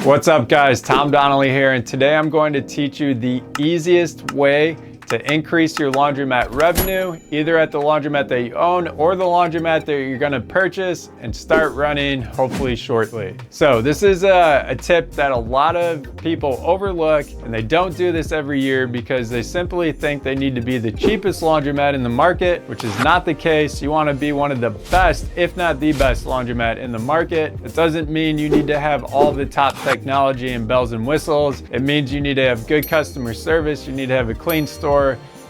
What's up guys, Tom Donnelly here, and today I'm going to teach you the easiest way to increase your laundromat revenue, either at the laundromat that you own or the laundromat that you're gonna purchase and start running hopefully shortly. So this is a tip that a lot of people overlook, and they don't do this every year because they simply think they need to be the cheapest laundromat in the market, which is not the case. You wanna be one of the best, if not the best laundromat in the market. It doesn't mean you need to have all the top technology and bells and whistles. It means you need to have good customer service, you need to have a clean store,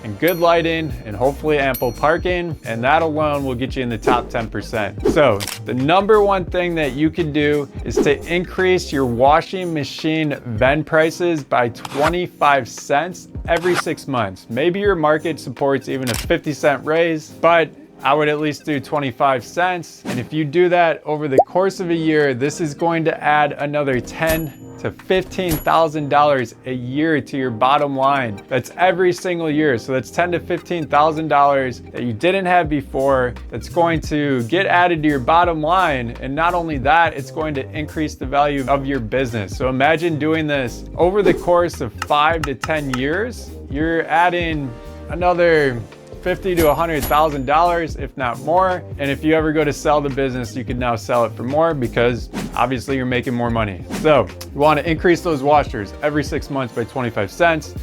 and good lighting, and hopefully ample parking, and that alone will get you in the top 10%. So the number one thing that you can do is to increase your washing machine vend prices by 25 cents every 6 months. Maybe your market supports even a 50-cent raise, but I would at least do 25 cents. And if you do that over the course of a year, this is going to add another $10,000 to $15,000 a year to your bottom line. That's every single year. So that's $10,000 to $15,000 that you didn't have before. That's going to get added to your bottom line. And not only that, it's going to increase the value of your business. So imagine doing this over the course of 5 to 10 years. You're adding another $50,000 to $100,000, if not more. And if you ever go to sell the business, you can now sell it for more because obviously you're making more money. So you want to increase those washers every 6 months by 25 cents.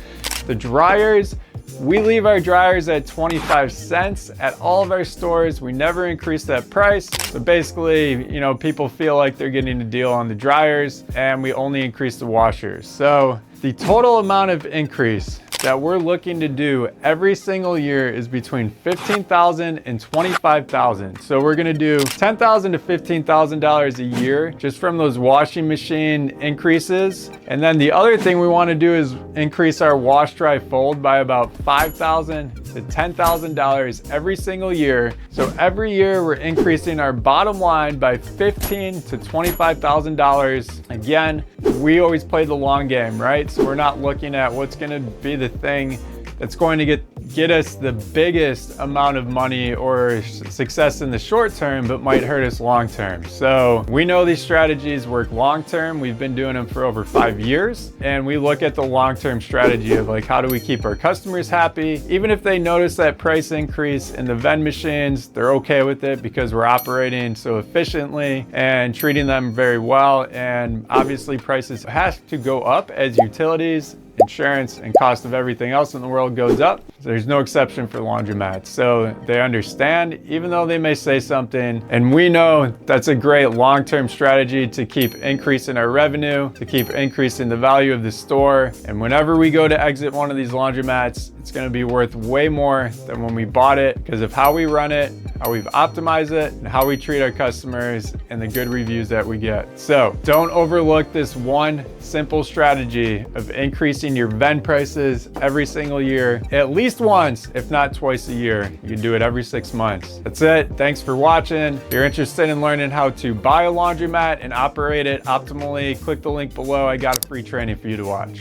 The dryers, we leave our dryers at 25 cents at all of our stores. We never increase that price. So basically, you know, people feel like they're getting a deal on the dryers, and we only increase the washers. So the total amount of increase that we're looking to do every single year is between $15,000 and $25,000. So we're gonna do $10,000 to $15,000 a year just from those washing machine increases. And then the other thing we wanna do is increase our wash, dry, fold by about $5,000 to $10,000 every single year. So every year we're increasing our bottom line by $15,000 to $25,000. Again, we always play the long game, right? So we're not looking at what's gonna be the thing that's going to get us the biggest amount of money or success in the short term, but might hurt us long term. So we know these strategies work long term. We've been doing them for over 5 years, and we look at the long-term strategy of like, how do we keep our customers happy? Even if they notice that price increase in the vend machines, they're okay with it because we're operating so efficiently and treating them very well. And obviously prices have to go up as utilities, insurance, and cost of everything else in the world goes up. So there's no exception for laundromats. So they understand, even though they may say something, and we know that's a great long-term strategy to keep increasing our revenue, to keep increasing the value of the store. And whenever we go to exit one of these laundromats, it's gonna be worth way more than when we bought it because of how we run it, how we've optimized it, and how we treat our customers, and the good reviews that we get. So don't overlook this one simple strategy of increasing your vend prices every single year, at least once, if not twice a year. You can do it every 6 months. That's it. Thanks for watching. If you're interested in learning how to buy a laundromat and operate it optimally, click the link below. I got a free training for you to watch.